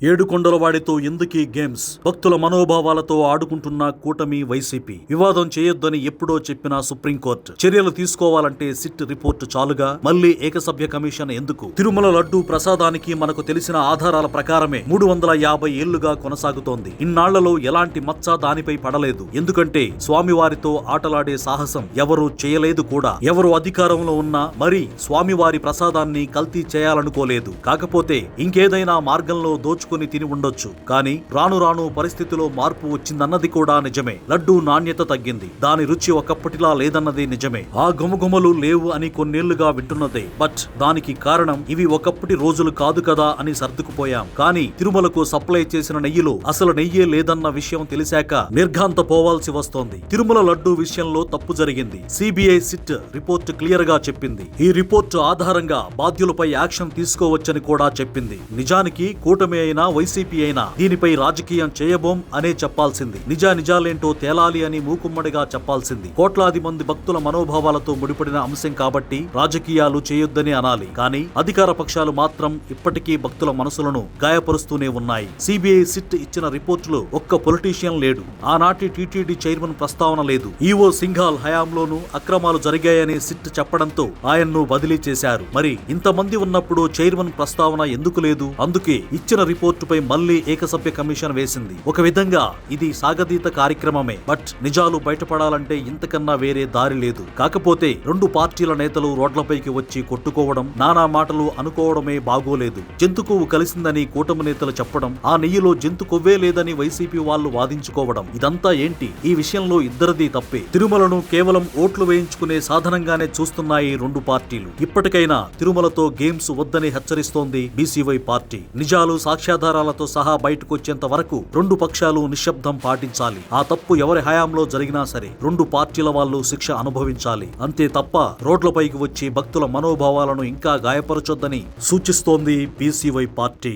ఏడుకొండలవాడితో ఎందుకీ గేమ్స్? భక్తుల మనోభావాలతో ఆడుకుంటున్న కూటమి వైసీపీ. వివాదం చేయొద్దని ఎప్పుడో చెప్పిన సుప్రీంకోర్టు. చర్యలు తీసుకోవాలంటే సిట్ రిపోర్టు చాలుగా, మళ్లీ ఏకసభ్య కమిషన్ ఎందుకు? తిరుమల లడ్డూ ప్రసాదానికి మనకు తెలిసిన ఆధారాల ప్రకారమే 350 ఏళ్లుగా కొనసాగుతోంది. ఇన్నాళ్లలో ఎలాంటి మచ్చ దానిపై పడలేదు. ఎందుకంటే స్వామివారితో ఆటలాడే సాహసం ఎవరూ చేయలేదు కూడా. ఎవరు అధికారంలో ఉన్నా మరి స్వామివారి ప్రసాదాన్ని కల్తీ చేయాలనుకోలేదు. కాకపోతే ఇంకేదైనా మార్గంలో తిని ఉండొచ్చు. కానీ రాను రాను పరిస్థితిలో మార్పు వచ్చిందన్నది కూడా నిజమే. లడ్డూ నాణ్యత తగ్గింది. దాని రుచి ఒకప్పటిలా లేదన్నది నిజమే. ఆ గుమగుమలు లేవు అని కొన్నేళ్లుగా వింటున్నదే. బట్ దానికి కారణం ఇవి ఒకప్పటి రోజులు కాదు కదా అని సర్దుకుపోయాం. కానీ తిరుమలకు సప్లై చేసిన నెయ్యిలో అసలు నెయ్యే లేదన్న విషయం తెలిసాక నిర్ఘాంత పోవాల్సి వస్తోంది. తిరుమల లడ్డూ విషయంలో తప్పు జరిగింది. సిబిఐ సిట్ రిపోర్ట్ క్లియర్ గా చెప్పింది. ఈ రిపోర్టు ఆధారంగా బాధ్యులపై యాక్షన్ తీసుకోవచ్చని కూడా చెప్పింది. నిజానికి కూటమి అయినా వైసీపీ అయినా దీనిపై రాజకీయం చేయబోం అనే చెప్పాల్సింది. నిజాలేంటో తేలాలి అని మూకుమ్మడిగా చెప్పాల్సింది. కోట్లాది మంది భక్తుల మనోభావాలతో ముడిపడిన అంశం కాబట్టి రాజకీయాలు చేయొద్దని అనాలి. కానీ అధికార పక్షాలు మాత్రం ఇప్పటికీ భక్తుల మనసులను గాయపరుస్తూనే ఉన్నాయి. సిబిఐ సిట్ ఇచ్చిన రిపోర్టులో ఒక్క పొలిటీషియన్ లేడు. ఆనాటి టీటీడీ చైర్మన్ ప్రస్తావన లేదు. ఈవో సింఘాల్ హయాంలోనూ అక్రమాలు జరిగాయని సిట్ చెప్పడంతో ఆయన్ను బదిలీ చేశారు. మరి ఇంతమంది ఉన్నప్పుడు చైర్మన్ ప్రస్తావన ఎందుకు లేదు? అందుకే ఇచ్చిన రిపోర్టుపై మళ్లీ ఏకసభ్య కమిషన్ వేసింది. ఒక విధంగా ఇది సాగదీత కార్యక్రమమే. బట్ నిజాలు బయటపడాలంటే ఇంతకన్నా వేరే దారి లేదు. కాకపోతే రెండు పార్టీల నేతలు రోడ్లపైకి వచ్చి కొట్టుకోవడం, నానా మాటలు అనుకోవడమే బాగోలేదు. జంతు కొవ్వు కలిసిందని కూటమి నేతలు చెప్పడం, ఆ నెయ్యిలో జంతు కొవ్వే లేదని వైసీపీ వాళ్లు వాదించుకోవడం, ఇదంతా ఏంటి? ఈ విషయంలో ఇద్దరిది తప్పే. తిరుమలను కేవలం ఓట్లు వేయించుకునే సాధనంగానే చూస్తున్నాయి రెండు పార్టీలు. ఇప్పటికైనా తిరుమలతో గేమ్స్ వద్దని హెచ్చరిస్తోంది బీసీవై పార్టీ. నిజాలు సాక్ష్యాధారాలతో సహా బయటకొచ్చేంత వరకు రెండు పక్షాలు నిశ్శబ్దం పాటించాలి. ఆ తప్పు ఎవరి హయాంలో జరిగినా సరే రెండు పార్టీల వాళ్ళు శిక్ష అనుభవించాలి. అంతే తప్ప రోడ్లపైకి వచ్చి భక్తుల మనోభావాలను ఇంకా గాయపరచొద్దని సూచిస్తోంది బీసీవై పార్టీ.